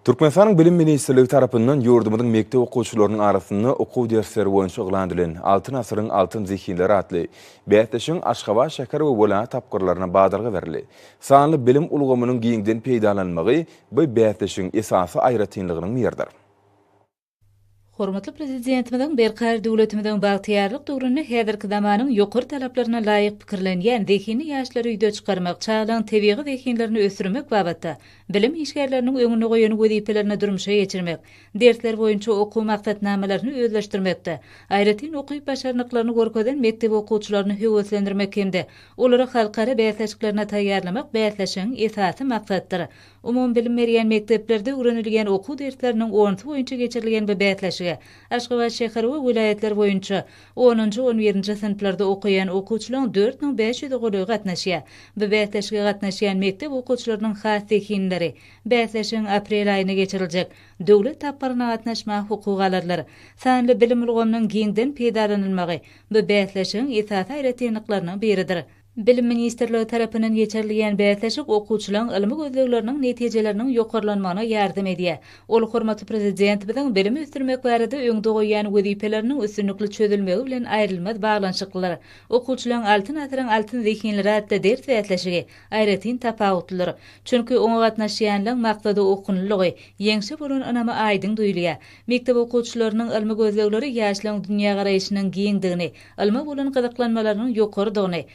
Türkmenistan'ın Bilim Ministerliği tarafından yurdumuzun mektep okuwçylarynyň arasynda okuw dersleri boýunça yglandylan Altyn asyryň altyn zihinleri atly Bähdeşiň Aşgabat şäher we Bolan tapgyrlaryna badarga berildi. Sanly bilim ulgamynyň giňden peýdalanmagy bu Bähdeşiň esasy aýratynlygynyň mirdir. Hormatly Prezidentimizden berkar döwletimizden bagtyarlyk döwründe häzirki zamanyň ýokary talaplaryna laýyk pikirlenýän zehini ýaşlary üýde çykarmak, çağlaň tebigy zehinlerini ösürmek babatda bilim işgärleriniň öňüne goýan wezipelerini durmuşa geçirmek, dersler boýunça okuw maksatnamalaryny özleşdirmekde, aýratyn okuyup başarnyklaryny görkezden mektep okuwçylaryny höwetlendirmek hemde olary halkara bäsleşiklerine taýýarlamak bäsleşiň esasy maksatdyr. Umum bilim berýän mekteplerde öwrenilgen okuw dersleriniň oňsy boýunça geçirilgen bu bäsleşigi Aşgabat şäher we vilayetler boýunça 10-njy 11-nji synplarda okuyan okuwçylaryň 4500 goly gatnaşýar. Bu bäsleşige gatnaşýan mektep okuwçylarynyň has zehinleri bäsleşiň aprel aýyna geçiriljek. Döwlet tapgyryna gatnaşmak hukuky alarlar. Sanly bilim ulgamynyň giňden peýdalanylmagy bu bäsleşiň esasy aýratynlyklarynyň biridir. Bilim Ministerligi tarapyndan geçirilýän bäsleşik okuwçylaryň ilmi gözlegleriniň netijeleriniň ýokarlanmagyna ýardam edýär. Ol hormatly Prezidentimiziň bilim ösdürmek barada öňde goýan wezipeleriniň üstünlikli çözülmegi bilen aýrylmaz baglanşyklylar. Okuwçylaryň altyn asyryň altyn zehinleri atly ders bäsleşigi aýratyn tapawutlylar. Çünki oňa gatnaşýanlyň maksady okunulgy, ýeňşe bolan anamy aýdyň duýulýar. Mektep okuwçylarynyň ilmi gözlegleri ýaşlaryň dünýä garaýşynyň giňdigini, ilme bolan gyzyklanmalarynyň ýokarydygyny,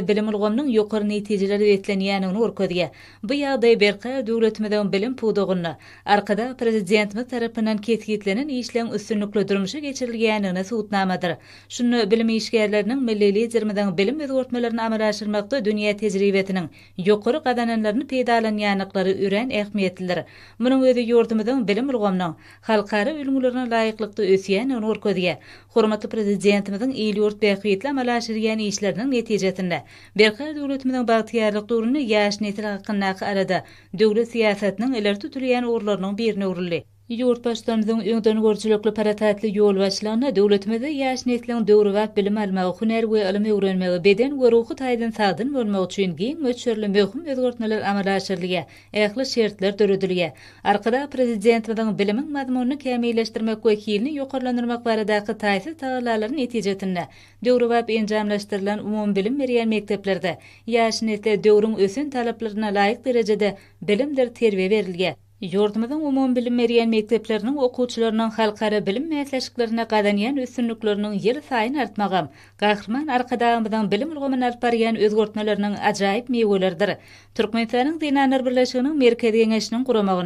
bilim ulgamynyň ýokary netijeleri beklenýänini görkezýär. Bu ýagdaý berkar döwletimizden bilim pudugyny arkada Prezidentimiz tarapyndan ketgitlenen işleň üstünlikli durmuşa geçirilýänini suwtnamadyr. Şunu bilim işgärleriniň milli liderimiziň bilim özgörtmelerini amala aşyrmakda dünýä tejribetiniň ýokary gadananlaryny peýdalanýanlyklary üren ähmiýetlidir. Munyň özi ýurdumyzyň bilim ulgamynyň halkara ölümlerine laýyklykda ösýänini görkezýär. Hormatly Prezidentimiziň ýyl ýurt bähiyetli amala aşyrýan işleriniň netijesinde berkar döwletimiziň bagtyarlyk döwründe ýaş nesil hakyndaky arada döwlet siýasatynyň ileri tutulýan urlarynyň birine urildi. Ýurtbaşlarymyzyň öňden görçülükli paratatly ýol başlaryna döwletimizde ýaş nesliň döwri wagt bilim almagy, hunar we ilim öwrenmegi, beden we ruhy taýdan sagdyn bolmak üçin giň möçürli möhüm özgörtmeler amala aşyrylýar, ähli şertler döredilýär. Arkada Prezidentimizden bilimiň mazmunyny kämilleşdirmek we hilini ýokarlandyrmak baradaky taýsy taýlarlaryň netijesinde döwri wagt enjamlaşdyrylan umum bilim berýän mekteplerde ýaş nesle döwrüň ösün talaplaryna laýyk derejede bilimler terbiýe berilýär. Ýurdumyzyň umum bilim berýän mektepleriniň okuwçylarynyň halkara bilim mäsleşiklerine gadanýan üstünlikleriniň ýyl saýyn artmagy, gahrman arkadagymyzyň bilim ulgamyny alyp barýan özgörtmeleriniň ajaýyp mewelerdir. Türkmenistanyň Dinaner Birleşiginiň merkezi geňeşiniň guramagyny